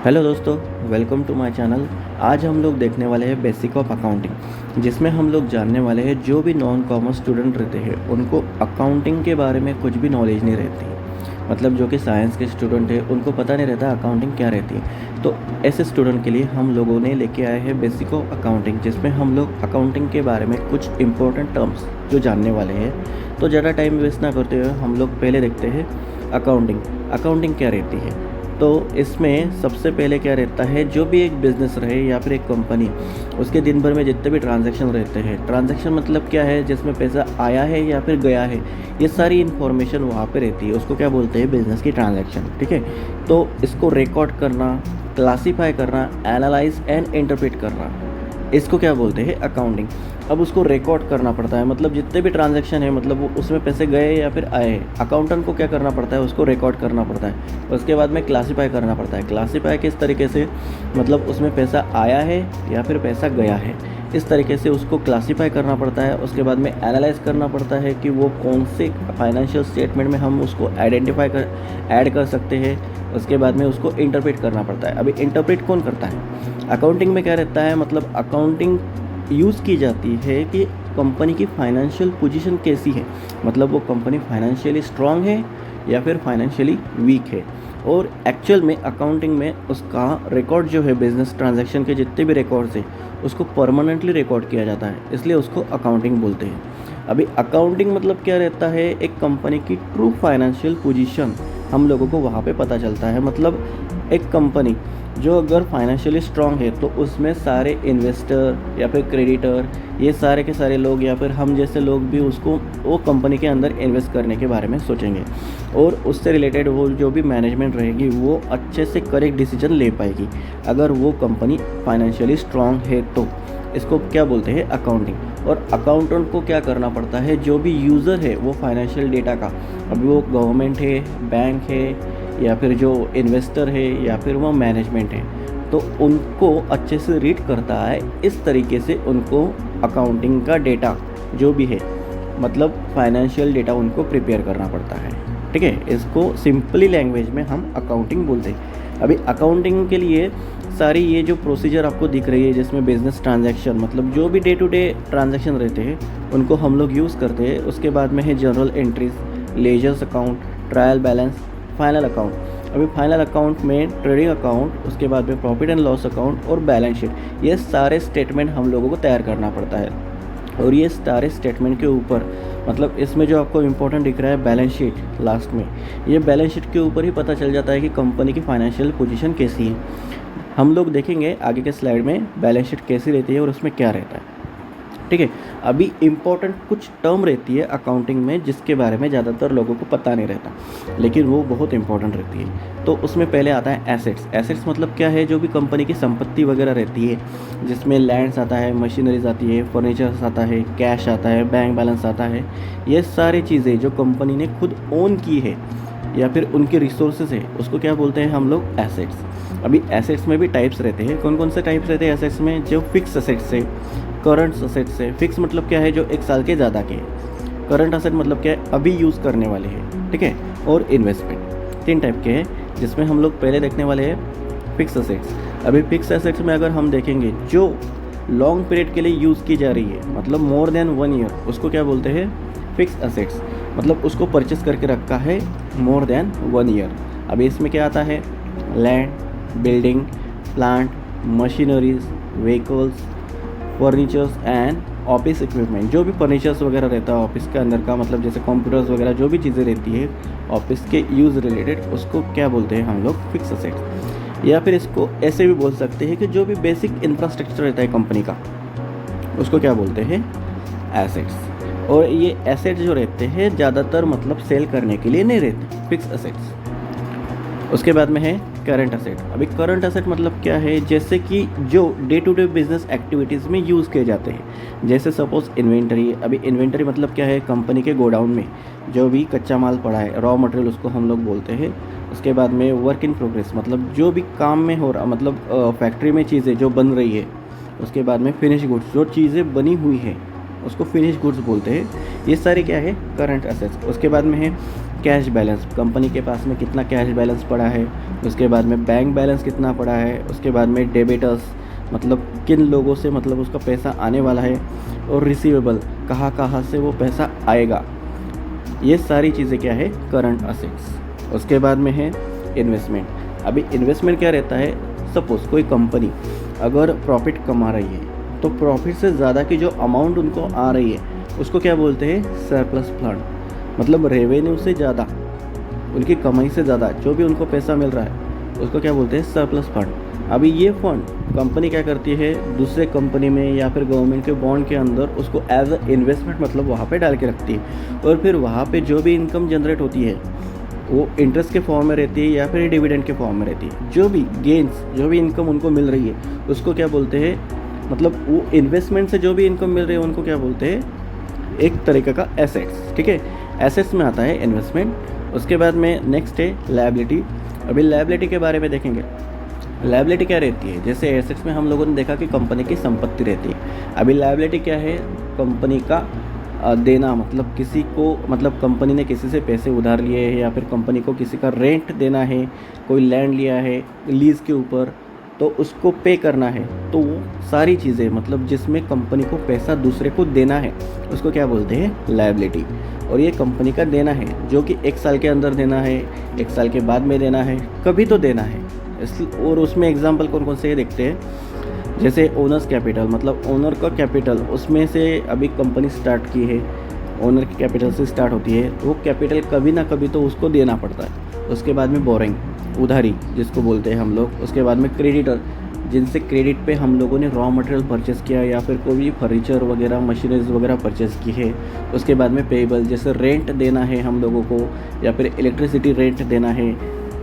Hello दोस्तों, welcome to my channel. आज हम लोग देखने वाले हैं बेसिक ऑफ अकाउंटिंग, जिसमें हम लोग जानने वाले हैं जो भी नॉन कॉमर्स स्टूडेंट रहते हैं उनको अकाउंटिंग के बारे में कुछ भी नॉलेज नहीं रहती है। मतलब जो कि साइंस के स्टूडेंट हैं उनको पता नहीं रहता अकाउंटिंग क्या रहती है। तो ऐसे स्टूडेंट के लिए हम लोगों ने लेके आए हैं बेसिक ऑफ अकाउंटिंग, जिसमें हम लोग अकाउंटिंग के बारे में कुछ इंपॉर्टेंट टर्म्स जो जानने वाले हैं। तो ज़्यादा टाइम वेस्ट ना करते हुए हम लोग पहले देखते हैं अकाउंटिंग क्या रहती है। तो इसमें सबसे पहले क्या रहता है, जो भी एक बिज़नेस रहे या फिर एक कंपनी, उसके दिन भर में जितने भी ट्रांजैक्शन रहते हैं, ट्रांजैक्शन मतलब क्या है, जिसमें पैसा आया है या फिर गया है, ये सारी इन्फॉर्मेशन वहाँ पे रहती है। उसको क्या बोलते हैं, बिज़नेस की ट्रांजैक्शन। ठीक है, तो इसको रिकॉर्ड करना, क्लासीफाई करना, एनालाइज एंड इंटरप्रेट करना, इसको क्या बोलते हैं, अकाउंटिंग। अब उसको रिकॉर्ड करना पड़ता है, मतलब जितने भी ट्रांजैक्शन है, मतलब वो उसमें पैसे गए या फिर आए, अकाउंटेंट को क्या करना पड़ता है, उसको रिकॉर्ड करना पड़ता है। उसके बाद में क्लासीफाई करना पड़ता है। क्लासीफाई किस तरीके से, मतलब उसमें पैसा आया है या फिर पैसा गया है, इस तरीके से उसको क्लासीफाई करना पड़ता है। उसके बाद में एनालाइज करना पड़ता है कि वो कौन से फाइनेंशियल स्टेटमेंट में हम उसको आइडेंटिफाई कर ऐड कर सकते हैं। उसके बाद में उसको इंटरप्रेट करना पड़ता है। अभी इंटरप्रेट कौन करता है, अकाउंटिंग में क्या रहता है, मतलब अकाउंटिंग यूज़ की जाती है कि कंपनी की फाइनेंशियल पोजीशन कैसी है, मतलब वो कंपनी फाइनेंशियली स्ट्रांग है या फिर फाइनेंशियली वीक है। और एक्चुअल में अकाउंटिंग में उसका रिकॉर्ड जो है, बिजनेस ट्रांजैक्शन के जितने भी रिकॉर्ड्स हैं उसको परमानेंटली रिकॉर्ड किया जाता है, इसलिए उसको अकाउंटिंग बोलते हैं। अभी अकाउंटिंग मतलब क्या रहता है, एक कंपनी की ट्रू फाइनेंशियल पोजीशन हम लोगों को वहाँ पे पता चलता है। मतलब एक कंपनी जो अगर फाइनेंशियली स्ट्रांग है तो उसमें सारे इन्वेस्टर या फिर क्रेडिटर, ये सारे के सारे लोग या फिर हम जैसे लोग भी उसको वो कंपनी के अंदर इन्वेस्ट करने के बारे में सोचेंगे, और उससे रिलेटेड वो जो भी मैनेजमेंट रहेगी वो अच्छे से करेक्ट डिसीजन ले पाएगी अगर वो कंपनी फाइनेंशियली स्ट्रांग है। तो इसको क्या बोलते हैं, अकाउंटिंग। और अकाउंटेंट को क्या करना पड़ता है, जो भी यूज़र है वो फाइनेंशियल डेटा का, अभी वो गवर्नमेंट है, बैंक है, या फिर जो इन्वेस्टर है, या फिर वो मैनेजमेंट है, तो उनको अच्छे से रीड करता है। इस तरीके से उनको अकाउंटिंग का डेटा जो भी है, मतलब फाइनेंशियल डेटा उनको प्रिपेयर करना पड़ता है। ठीक है, इसको सिंपली लैंग्वेज में हम अकाउंटिंग बोलते हैं। अभी अकाउंटिंग के लिए सारी ये जो प्रोसीजर आपको दिख रही है, जिसमें बिजनेस ट्रांजैक्शन, मतलब जो भी डे टू डे ट्रांजैक्शन रहते हैं उनको हम लोग यूज़ करते हैं। उसके बाद में है journal entries, ledgers account, trial balance, final account. अभी फाइनल अकाउंट में ट्रेडिंग अकाउंट, उसके बाद में प्रॉफिट एंड लॉस अकाउंट और बैलेंस शीट, ये सारे स्टेटमेंट हम लोगों को तैयार करना पड़ता है। और ये सारे स्टेटमेंट के ऊपर, मतलब इसमें जो आपको इम्पोर्टेंट दिख रहा है बैलेंस शीट लास्ट में, ये बैलेंस शीट के ऊपर ही पता चल जाता है कि कंपनी की फाइनेंशियल पोजीशन कैसी है। हम लोग देखेंगे आगे के स्लाइड में बैलेंस शीट कैसी रहती है और उसमें क्या रहता है। ठीक है, अभी इम्पोर्टेंट कुछ टर्म रहती है अकाउंटिंग में जिसके बारे में ज़्यादातर लोगों को पता नहीं रहता, लेकिन वो बहुत इंपॉर्टेंट रहती है। तो उसमें पहले आता है एसेट्स। एसेट्स मतलब क्या है, जो भी कंपनी की संपत्ति वगैरह रहती है, जिसमें लैंड्स आता है, मशीनरीज आती है, फर्नीचर्स आता है, कैश आता है, बैंक बैलेंस आता है। ये सारी चीज़ें जो कंपनी ने खुद ओन की है या फिर उनके रिसोर्सेज है, उसको क्या बोलते हैं हम लोग, एसेट्स। अभी एसेट्स में भी टाइप्स रहते हैं। कौन कौन से टाइप्स रहते हैं एसेट्स में, जो फिक्स एसेट्स है, करंट असेट्स है। फिक्स मतलब क्या है, जो एक साल के ज़्यादा के हैं। करंट असेट मतलब क्या है, अभी यूज़ करने वाले हैं। ठीक है, और इन्वेस्टमेंट, तीन टाइप के हैं, जिसमें हम लोग पहले देखने वाले हैं फिक्स असेट्स। अभी फिक्स असेट्स में अगर हम देखेंगे जो लॉन्ग पीरियड के लिए यूज़ की जा रही है, मतलब मोर देन 1 ईयर, उसको क्या बोलते हैं, फिक्स असेट्स। मतलब उसको परचेस करके रखा है मोर देन 1 ईयर। अभी इसमें क्या आता है, land, building, plant, machineries, vehicles, furnitures and office equipment. जो भी फर्नीचर्स वगैरह रहता है ऑफिस के अंदर का, मतलब जैसे कंप्यूटर्स वगैरह, जो भी चीज़ें रहती है ऑफिस के यूज़ रिलेटेड, उसको क्या बोलते हैं हम लोग, फिक्स असेट्स। या फिर इसको ऐसे भी बोल सकते हैं कि जो भी बेसिक इंफ्रास्ट्रक्चर रहता है कंपनी का, उसको क्या बोलते हैं, एसेट्स। और ये एसेट्स जो रहते हैं ज़्यादातर मतलब सेल करने के लिए नहीं रहते, फिक्स असेट्स। उसके बाद में है करंट असेट। अभी करंट असेट मतलब क्या है, जैसे कि जो day to day business activities में यूज़ किए जाते हैं। जैसे सपोज इन्वेंटरी। अभी इन्वेंटरी मतलब क्या है, कंपनी के गोडाउन में जो भी कच्चा माल पड़ा है, रॉ मटेरियल उसको हम लोग बोलते हैं। उसके बाद में वर्क इन प्रोग्रेस, मतलब जो भी काम में हो रहा, मतलब फैक्ट्री में चीज़ें जो बन रही है। उसके बाद में फिनिश गुड्स, जो चीज़ें बनी हुई है उसको फिनिश गुड्स बोलते हैं। ये सारे क्या है, करंट असेट्स। उसके बाद में है कैश बैलेंस, कंपनी के पास में कितना कैश बैलेंस पड़ा है, उसके बाद में बैंक बैलेंस कितना पड़ा है, उसके बाद में डेबिटर्स मतलब किन लोगों से मतलब उसका पैसा आने वाला है, और रिसीवेबल कहाँ कहाँ से वो पैसा आएगा। ये सारी चीज़ें क्या है, करंट असेट्स। उसके बाद में है इन्वेस्टमेंट। अभी इन्वेस्टमेंट क्या रहता है, सपोज़ कोई कंपनी अगर प्रॉफिट कमा रही है तो प्रॉफिट से ज़्यादा की जो अमाउंट उनको आ रही है उसको क्या बोलते हैं, सरप्लस फंड। मतलब रेवेन्यू से ज़्यादा, उनकी कमाई से ज़्यादा जो भी उनको पैसा मिल रहा है उसको क्या बोलते हैं, सरप्लस फंड। अभी ये फंड कंपनी क्या करती है, दूसरे कंपनी में या फिर गवर्नमेंट के बॉन्ड के अंदर उसको एज अ इन्वेस्टमेंट मतलब वहाँ पे डाल के रखती है, और फिर वहाँ पे जो भी इनकम जनरेट होती है वो इंटरेस्ट के फॉर्म में रहती है या फिर डिविडेंड के फॉर्म में रहती है। जो भी गेंस, जो भी इनकम उनको मिल रही है उसको क्या बोलते हैं, मतलब वो इन्वेस्टमेंट से जो भी इनकम मिल रही है उनको क्या बोलते हैं, एक तरीके का एसेट्स। ठीक है, एसेट्स में आता है इन्वेस्टमेंट। उसके बाद में नेक्स्ट है लायबिलिटी। अभी लायबिलिटी के बारे में देखेंगे। लायबिलिटी क्या रहती है, जैसे एसेट्स में हम लोगों ने देखा कि कंपनी की संपत्ति रहती है। अभी लायबिलिटी क्या है, कंपनी का देना, मतलब किसी को, मतलब कंपनी ने किसी से पैसे उधार लिए हैं या फिर कंपनी को किसी का रेंट देना है, कोई लैंड लिया है लीज़ के ऊपर तो उसको पे करना है, तो वो सारी चीज़ें मतलब जिसमें कंपनी को पैसा दूसरे को देना है उसको क्या बोलते हैं, लायबिलिटी। और ये कंपनी का देना है जो कि 1 साल के अंदर देना है, 1 साल के बाद में देना है, कभी तो देना है। इसलिए और उसमें एग्जांपल कौन कौन से देखते हैं, जैसे ओनर्स कैपिटल, मतलब ओनर का कैपिटल, उसमें से अभी कंपनी स्टार्ट की है, ओनर की कैपिटल से स्टार्ट होती है, वो कैपिटल कभी ना कभी तो उसको देना पड़ता है। उसके बाद में बोरिंग, उधारी जिसको बोलते हैं हम लोग। उसके बाद में क्रेडिटर, जिनसे क्रेडिट पे हम लोगों ने रॉ मटेरियल परचेज़ किया या फिर कोई भी फर्नीचर वगैरह मशीनरीज वगैरह परचेज़ की है। उसके बाद में पेएबल, जैसे रेंट देना है हम लोगों को या फिर इलेक्ट्रिसिटी रेंट देना है,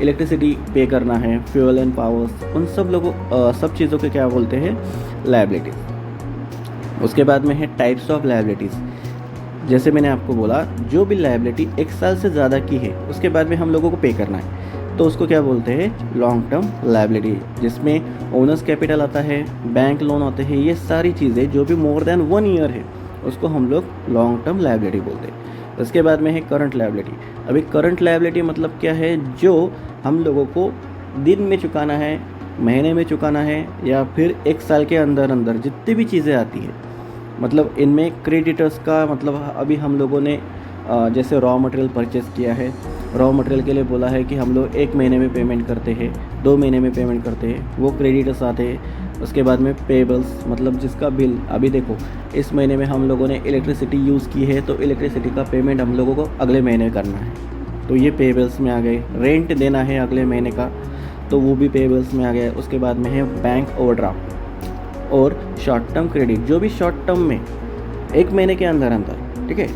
इलेक्ट्रिसिटी पे करना है, फ्यूल एंड पावर्स, उन सब चीज़ों के क्या बोलते हैं, लायबिलिटीज़। उसके बाद में है टाइप्स ऑफ लायबिलिटीज़। जैसे मैंने आपको बोला, जो भी लायबिलिटी 1 साल से ज़्यादा की है उसके बाद में हम लोगों को पे करना है तो उसको क्या बोलते हैं, लॉन्ग टर्म लायबिलिटी, जिसमें ओनर्स कैपिटल आता है, बैंक लोन आते हैं, ये सारी चीज़ें जो भी मोर देन 1 ईयर है उसको हम लोग लॉन्ग टर्म लायबिलिटी बोलते हैं। उसके बाद में है करंट लायबिलिटी। अभी करंट लायबिलिटी मतलब क्या है, जो हम लोगों को दिन में चुकाना है, महीने में चुकाना है या फिर 1 साल के अंदर अंदर जितनी भी चीज़ें आती है। मतलब इनमें क्रेडिटर्स का मतलब, अभी हम लोगों ने जैसे रॉ मटेरियल परचेज़ किया है, रॉ मटेरियल के लिए बोला है कि हम लोग 1 महीने में पेमेंट करते हैं, 2 महीने में पेमेंट करते हैं, वो क्रेडिटर्स आते हैं। उसके बाद में पेबल्स, मतलब जिसका बिल, अभी देखो इस महीने में हम लोगों ने इलेक्ट्रिसिटी यूज़ की है तो इलेक्ट्रिसिटी का पेमेंट हम लोगों को अगले महीने करना है, तो ये पेबल्स में आ गए। रेंट देना है अगले महीने का तो वो भी पेबल्स में आ गया। उसके बाद में है बैंक ओवरड्राफ्ट और शॉर्ट टर्म क्रेडिट, जो भी शॉर्ट टर्म में 1 महीने के अंदर अंदर, ठीक है,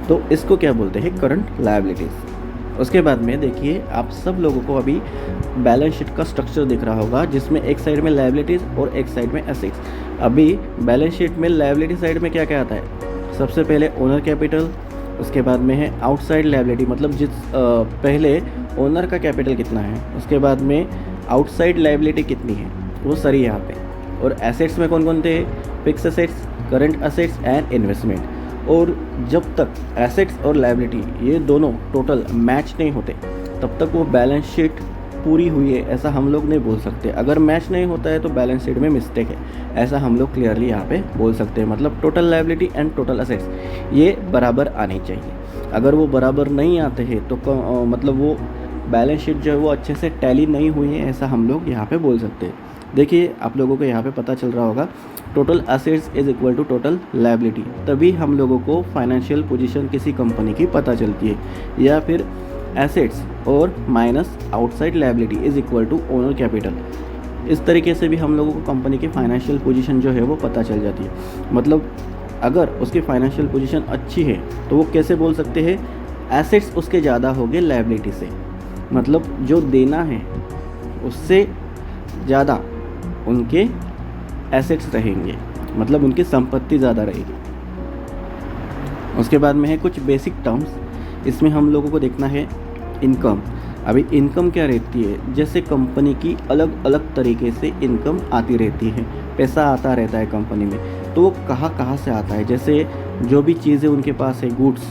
तो इसको क्या बोलते हैं, करंट लायबिलिटीज़। उसके बाद में देखिए, आप सब लोगों को अभी बैलेंस शीट का स्ट्रक्चर दिख रहा होगा, जिसमें एक साइड में लायबिलिटीज़ और एक साइड में एसेट्स। अभी बैलेंस शीट में लायबिलिटी साइड में क्या क्या आता है, सबसे पहले ओनर कैपिटल, उसके बाद में है आउटसाइड लायबिलिटी, मतलब पहले ओनर का कैपिटल कितना है, उसके बाद में आउटसाइड लायबिलिटी कितनी है, वो सारी यहाँ पे। और एसेट्स में कौन कौन थे, fix assets, current assets and investment. और जब तक एसेट्स और लायबिलिटी ये दोनों टोटल मैच नहीं होते तब तक वो बैलेंस शीट पूरी हुई है ऐसा हम लोग नहीं बोल सकते। अगर मैच नहीं होता है तो बैलेंस शीट में मिस्टेक है, ऐसा हम लोग क्लियरली यहाँ पे बोल सकते हैं। मतलब total liability and total assets ये बराबर आनी चाहिए। अगर वो बराबर नहीं आते हैं तो मतलब वो बैलेंस शीट जो है वो अच्छे से टैली नहीं हुई है, ऐसा हम लोग यहाँ पे बोल सकते हैं। देखिए, आप लोगों को यहाँ पे पता चल रहा होगा, total assets is equal to total liability, तभी हम लोगों को फाइनेंशियल पोजीशन किसी कंपनी की पता चलती है। या फिर एसेट्स और minus outside liability is equal to owner capital, इस तरीके से भी हम लोगों को कंपनी की फाइनेंशियल पोजीशन जो है वो पता चल जाती है। मतलब अगर उसकी फाइनेंशियल पोजीशन अच्छी है तो वो कैसे बोल सकते हैं, एसेट्स उसके ज़्यादा हो गए लायबिलिटी से, मतलब जो देना है उससे ज़्यादा उनके एसेट्स रहेंगे, मतलब उनकी संपत्ति ज़्यादा रहेगी। उसके बाद में है कुछ बेसिक टर्म्स, इसमें हम लोगों को देखना है इनकम। अभी इनकम क्या रहती है, जैसे कंपनी की अलग अलग तरीके से इनकम आती रहती है, पैसा आता रहता है कंपनी में, तो वो कहाँ कहाँ से आता है। जैसे जो भी चीज़ें उनके पास है, गुड्स,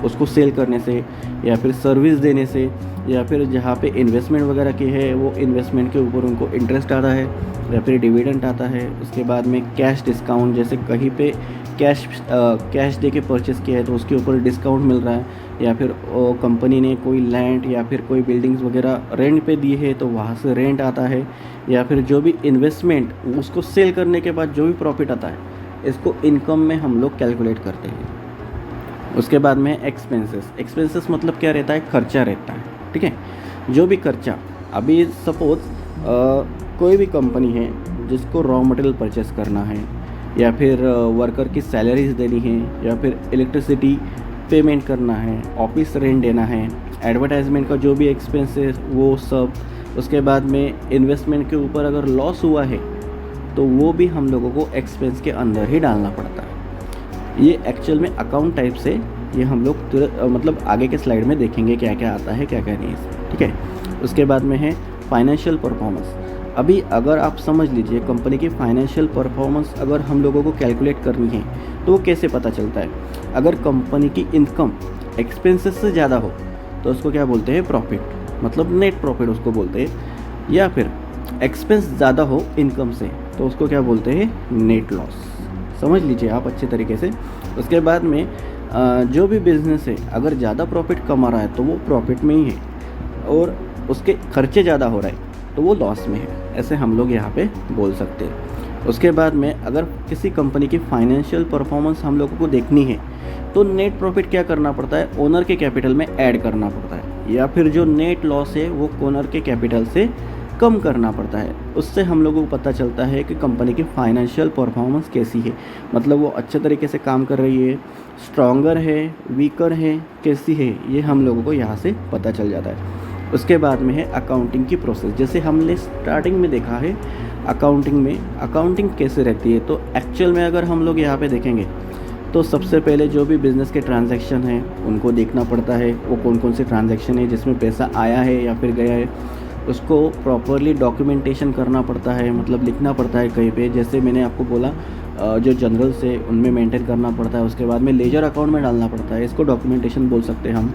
उसको सेल करने से, या फिर सर्विस देने से, या फिर जहाँ पे इन्वेस्टमेंट वगैरह की है वो इन्वेस्टमेंट के ऊपर उनको इंटरेस्ट आता है, या फिर डिविडेंड आता है। उसके बाद में कैश डिस्काउंट, जैसे कहीं पे कैश दे के परचेस किया है तो उसके ऊपर डिस्काउंट मिल रहा है, या फिर कंपनी ने कोई लैंड या फिर कोई बिल्डिंग्स वगैरह रेंट पे दी है तो वहाँ से रेंट आता है, या फिर जो भी इन्वेस्टमेंट उसको सेल करने के बाद जो भी प्रॉफिट आता है इसको इनकम में हम लोग कैलकुलेट करते हैं। उसके बाद में एक्सपेंसेस मतलब क्या रहता है, खर्चा रहता है, ठीक है। जो भी खर्चा, अभी सपोज कोई भी कंपनी है जिसको रॉ मटेरियल परचेस करना है, या फिर वर्कर की सैलरीज देनी है, या फिर इलेक्ट्रिसिटी पेमेंट करना है, ऑफिस रेंट देना है, एडवर्टाइजमेंट का जो भी एक्सपेंस है वो सब। उसके बाद में इन्वेस्टमेंट के ऊपर अगर लॉस हुआ है तो वो भी हम लोगों को एक्सपेंस के अंदर ही डालना पड़ता है। ये एक्चुअल में अकाउंट टाइप से ये हम लोग मतलब आगे के स्लाइड में देखेंगे क्या क्या आता है क्या क्या नहीं है, ठीक है। उसके बाद में है फाइनेंशियल परफॉर्मेंस। अभी अगर आप समझ लीजिए कंपनी की फाइनेंशियल परफॉर्मेंस अगर हम लोगों को कैलकुलेट करनी है तो वो कैसे पता चलता है। अगर कंपनी की इनकम एक्सपेंसेस से ज़्यादा हो तो उसको क्या बोलते हैं, प्रॉफिट, मतलब नेट प्रॉफिट उसको बोलते हैं। या फिर एक्सपेंस ज़्यादा हो इनकम से तो उसको क्या बोलते हैं, नेट लॉस। समझ लीजिए आप अच्छे तरीके से। उसके बाद में जो भी बिज़नेस है अगर ज़्यादा प्रॉफिट कमा रहा है तो वो प्रॉफिट में ही है, और उसके खर्चे ज़्यादा हो रहा है तो वो लॉस में है, ऐसे हम लोग यहाँ पे बोल सकते हैं। उसके बाद में अगर किसी कंपनी की फाइनेंशियल परफॉर्मेंस हम लोगों को देखनी है तो नेट प्रॉफिट क्या करना पड़ता है, ओनर के कैपिटल में ऐड करना पड़ता है, या फिर जो नेट लॉस है वो ओनर के कैपिटल से कम करना पड़ता है। उससे हम लोगों को पता चलता है कि कंपनी की फाइनेंशियल परफॉर्मेंस कैसी है, मतलब वो अच्छे तरीके से काम कर रही है, स्ट्रॉन्गर है, वीकर है, कैसी है, ये हम लोगों को यहाँ से पता चल जाता है। उसके बाद में है अकाउंटिंग की प्रोसेस। जैसे हमने स्टार्टिंग में देखा है अकाउंटिंग में अकाउंटिंग कैसे रहती है, तो एक्चुअल में अगर हम लोग यहाँ पे देखेंगे तो सबसे पहले जो भी बिज़नेस के ट्रांजैक्शन हैं उनको देखना पड़ता है, वो कौन कौन से ट्रांजैक्शन है जिसमें पैसा आया है या फिर गया है, उसको प्रॉपरली डॉक्यूमेंटेशन करना पड़ता है, मतलब लिखना पड़ता है कहीं पे। जैसे मैंने आपको बोला जो जनरल्स है उनमें मेंटेन करना पड़ता है। उसके बाद में लेजर अकाउंट में डालना पड़ता है, इसको डॉक्यूमेंटेशन बोल सकते हैं हम।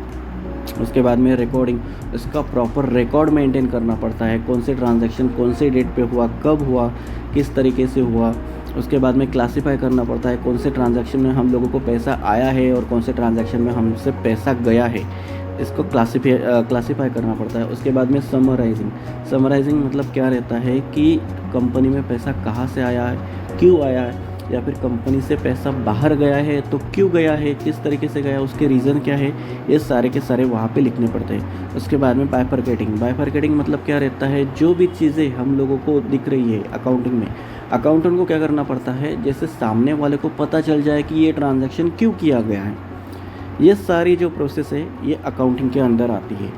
उसके बाद में रिकॉर्डिंग, इसका प्रॉपर रिकॉर्ड मेंटेन करना पड़ता है, कौन से ट्रांजैक्शन कौन से डेट पे हुआ, कब हुआ, किस तरीके से हुआ। उसके बाद में क्लासीफाई करना पड़ता है कौन से ट्रांजैक्शन में हम लोगों को पैसा आया है और कौन से ट्रांजैक्शन में हमसे पैसा गया है, इसको क्लासीफाई करना पड़ता है। उसके बाद में समराइजिंग मतलब क्या रहता है कि कंपनी में पैसा कहाँ से आया है, क्यों आया है, या फिर कंपनी से पैसा बाहर गया है तो क्यों गया है, किस तरीके से गया, उसके रीज़न क्या है, ये सारे के सारे वहाँ पे लिखने पड़ते हैं। उसके बाद में बाइफरकेटिंग मतलब क्या रहता है, जो भी चीज़ें हम लोगों को दिख रही है अकाउंटिंग में, अकाउंटेंट को क्या करना पड़ता है, जैसे सामने वाले को पता चल जाए कि ये ट्रांजैक्शन क्यों किया गया है। ये सारी जो प्रोसेस है ये अकाउंटिंग के अंदर आती है।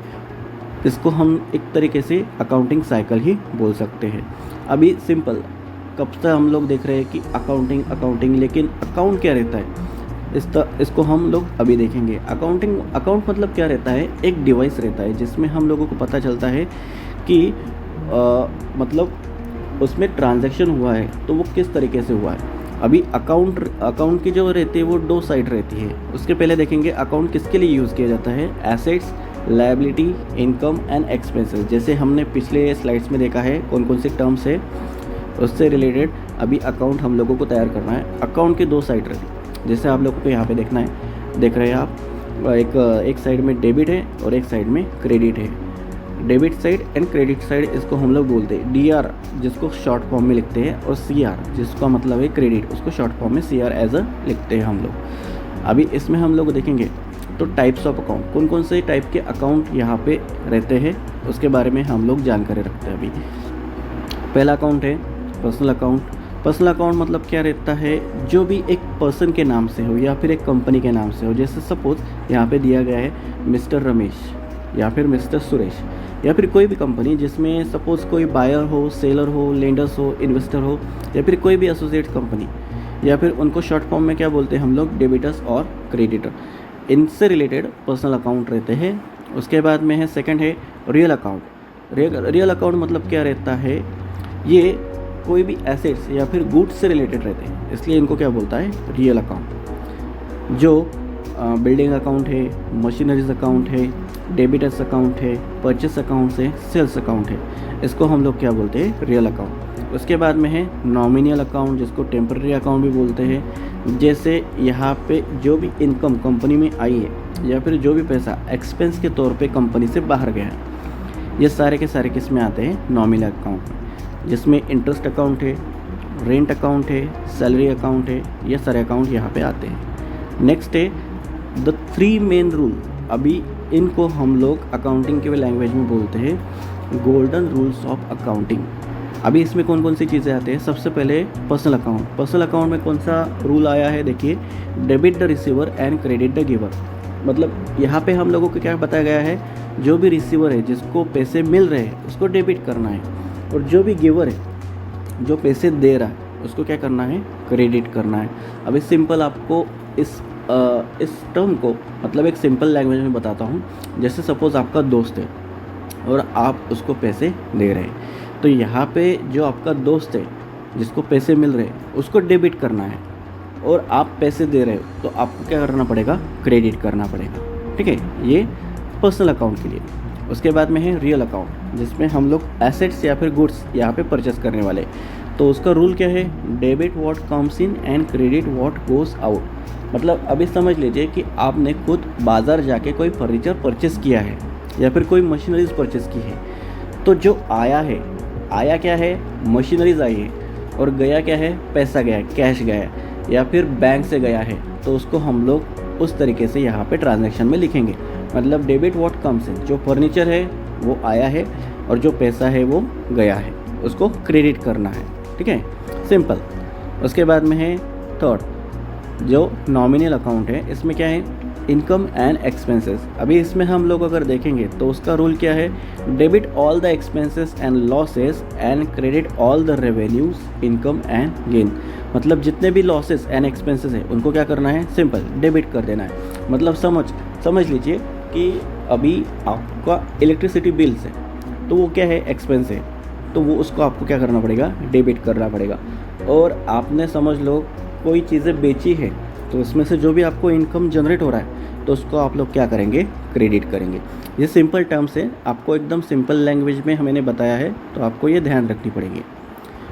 इसको हम एक तरीके से अकाउंटिंग साइकिल ही बोल सकते हैं। अभी सिंपल कब से हम लोग देख रहे हैं कि अकाउंटिंग, लेकिन अकाउंट क्या रहता है इसको हम लोग अभी देखेंगे। अकाउंट मतलब क्या रहता है, एक डिवाइस रहता है जिसमें हम लोगों को पता चलता है कि मतलब उसमें ट्रांजैक्शन हुआ है तो वो किस तरीके से हुआ है। अभी अकाउंट की जो रहती है वो दो साइड रहती है। उसके पहले देखेंगे अकाउंट किसके लिए यूज़ किया जाता है, assets, liability, income and expenses. जैसे हमने पिछले स्लाइड्स में देखा है कौन कौन से टर्म्स है, उससे रिलेटेड अभी अकाउंट हम लोगों को तैयार करना है। अकाउंट की दो साइड रहती है, जैसे आप लोगों को यहाँ पे देखना है, देख रहे हैं आप, एक साइड में डेबिट है और एक साइड में क्रेडिट है। Debit side and credit side इसको हम लोग बोलते हैं DR, जिसको शॉर्ट फॉर्म में लिखते हैं, और CR जिसका मतलब है क्रेडिट, उसको शॉर्ट फॉर्म में CR एज अ लिखते हैं हम लोग। अभी इसमें हम लोग देखेंगे तो टाइप्स ऑफ अकाउंट, कौन कौन से टाइप के अकाउंट यहाँ पे रहते हैं उसके बारे में हम लोग जानकारी रखते हैं। अभी पहला अकाउंट है पर्सनल अकाउंट। पर्सनल अकाउंट मतलब क्या रहता है, जो भी एक पर्सन के नाम से हो या फिर एक कंपनी के नाम से हो। जैसे सपोज यहाँ पे दिया गया है मिस्टर रमेश या फिर मिस्टर सुरेश, या फिर कोई भी कंपनी जिसमें सपोज कोई बायर हो, सेलर हो, लेंडर्स हो, इन्वेस्टर हो, या फिर कोई भी एसोसिएट कंपनी, या फिर उनको शॉर्ट फॉर्म में क्या बोलते हैं हम लोग, डेबिटर्स और क्रेडिटर। इनसे रिलेटेड पर्सनल अकाउंट रहते हैं। उसके बाद में है सेकंड है रियल अकाउंट। रियल अकाउंट मतलब क्या रहता है, ये कोई भी एसेट्स या फिर गुड्स से रिलेटेड रहते हैं, इसलिए इनको क्या बोलता है, रियल अकाउंट। जो बिल्डिंग अकाउंट है, मशीनरीज अकाउंट है, डेबिटर्स अकाउंट है, परचेस अकाउंट्स है, सेल्स अकाउंट है। इसको हम लोग क्या बोलते हैं, रियल अकाउंट। उसके बाद में है नॉमिनल अकाउंट, जिसको टेम्पररी अकाउंट भी बोलते हैं। जैसे यहाँ पे जो भी इनकम कंपनी में आई है या फिर जो भी पैसा एक्सपेंस के तौर पे कंपनी से बाहर गया है, ये सारे के सारे किस में आते हैं, नॉमिनल अकाउंट में, जिसमें इंटरेस्ट अकाउंट है, रेंट अकाउंट है, सैलरी अकाउंट है, ये सारे अकाउंट यहाँ पे आते हैं। नेक्स्ट है द 3 मेन रूल। अभी इनको हम लोग अकाउंटिंग के लैंग्वेज में बोलते हैं गोल्डन रूल्स ऑफ अकाउंटिंग। अभी इसमें कौन कौन सी चीज़ें आते हैं, सबसे पहले पर्सनल अकाउंट। पर्सनल अकाउंट में कौन सा रूल आया है, देखिए, debit the receiver and credit the giver. मतलब यहाँ पे हम लोगों को क्या बताया गया है, जो भी रिसीवर है, जिसको पैसे मिल रहे हैं, उसको डेबिट करना है, और जो भी गिवर है, जो पैसे दे रहा है, उसको क्या करना है, क्रेडिट करना है। अभी सिंपल आपको इस टर्म को मतलब एक सिंपल लैंग्वेज में बताता हूँ। जैसे सपोज़ आपका दोस्त है और आप उसको पैसे दे रहे हैं, तो यहाँ पे जो आपका दोस्त है जिसको पैसे मिल रहे हैं, उसको डेबिट करना है, और आप पैसे दे रहे हो तो आपको क्या करना पड़ेगा, क्रेडिट करना पड़ेगा। ठीक है, ये पर्सनल अकाउंट के लिए। उसके बाद में है रियल अकाउंट, जिसमें हम लोग एसेट्स या फिर गुड्स यहाँ पे परचेस करने वाले। तो उसका रूल क्या है, debit what comes in and credit what goes out. मतलब अभी समझ लीजिए कि आपने खुद बाज़ार जाके कोई फर्नीचर परचेस किया है या फिर कोई मशीनरीज परचेस की है, तो जो आया है, आया क्या है, मशीनरीज आई है, और गया क्या है, पैसा गया है, कैश गया है या फिर बैंक से गया है, तो उसको हम लोग उस तरीके से यहाँ पे ट्रांजैक्शन में लिखेंगे। मतलब डेबिट व्हाट कम्स इन, जो फर्नीचर है वो आया है और जो पैसा है वो गया है, उसको क्रेडिट करना है। ठीक है, सिंपल। उसके बाद में है थर्ड, जो नॉमिनल अकाउंट है, इसमें क्या है, इनकम एंड एक्सपेंसेस। अभी इसमें हम लोग अगर देखेंगे तो उसका रूल क्या है, debit all the expenses and losses and credit all the revenues income and gain. मतलब जितने भी लॉसेस एंड एक्सपेंसेस हैं उनको क्या करना है, सिंपल डेबिट कर देना है। मतलब समझ लीजिए कि अभी आपका इलेक्ट्रिसिटी बिल्स है, तो वो क्या है, एक्सपेंस है, तो वो उसको आपको क्या करना पड़ेगा, डेबिट करना पड़ेगा। और आपने समझ लो कोई चीज़ें बेची है, तो उसमें से जो भी आपको इनकम जनरेट हो रहा है, तो उसको आप लोग क्या करेंगे, क्रेडिट करेंगे। ये सिंपल टर्म्स है, आपको एकदम सिंपल लैंग्वेज में मैंने बताया है, तो आपको ये ध्यान रखनी पड़ेगी।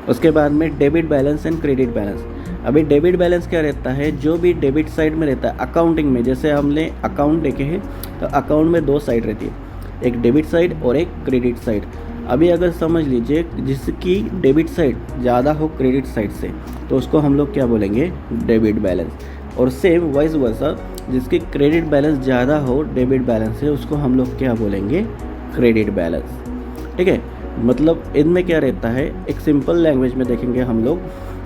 उसके बाद में debit balance and credit balance. अभी डेबिट बैलेंस क्या रहता है, जो भी डेबिट साइड में रहता है अकाउंटिंग में, जैसे हमने अकाउंट देखे हैं तो अकाउंट में 2 साइड रहती है, एक डेबिट साइड और एक क्रेडिट साइड। अभी अगर समझ लीजिए जिसकी डेबिट साइड ज़्यादा हो क्रेडिट साइड से, तो उसको हम लोग क्या बोलेंगे, डेबिट बैलेंस। और सेम वाइस वर्सा, जिसकी क्रेडिट बैलेंस ज़्यादा हो डेबिट बैलेंस से, उसको हम लोग क्या बोलेंगे, क्रेडिट बैलेंस। ठीक है, मतलब इनमें क्या रहता है, एक सिंपल लैंग्वेज में देखेंगे हम लोग,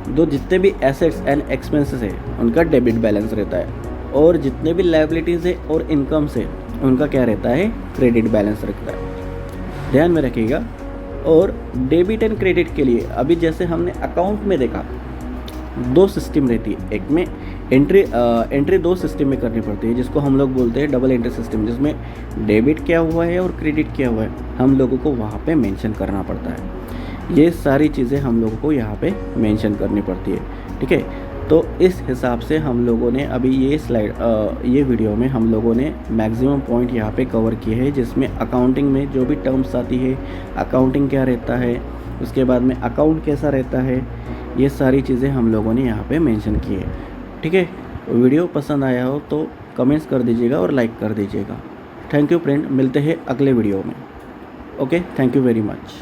जो जितने भी एसेट्स एंड एक्सपेंसेस है उनका डेबिट बैलेंस रहता है, और जितने भी लायबिलिटीज़ है और इनकम्स है उनका क्या रहता है, क्रेडिट बैलेंस रखता है। ध्यान में रखिएगा। और डेबिट एंड क्रेडिट के लिए अभी जैसे हमने अकाउंट में देखा, 2 सिस्टम रहती है। एक में एंट्री 2 सिस्टम में करनी पड़ती है, जिसको हम लोग बोलते हैं डबल एंट्री सिस्टम, जिसमें डेबिट क्या हुआ है और क्रेडिट क्या हुआ है हम लोगों को वहाँ पे मेंशन करना पड़ता है। ये सारी चीज़ें हम लोगों को यहाँ पे मेंशन करनी पड़ती है। ठीक है, तो इस हिसाब से हम लोगों ने अभी ये वीडियो में हम लोगों ने मैक्सिमम पॉइंट यहाँ पे कवर किए हैं, जिसमें अकाउंटिंग में जो भी टर्म्स आती है, अकाउंटिंग क्या रहता है, उसके बाद में अकाउंट कैसा रहता है, ये सारी चीज़ें हम लोगों ने यहाँ पे मेंशन की है। ठीक है, वीडियो पसंद आया हो तो कमेंट्स कर दीजिएगा और लाइक कर दीजिएगा। थैंक यू फ्रेंड, मिलते हैं अगले वीडियो में। Okay, thank you very much.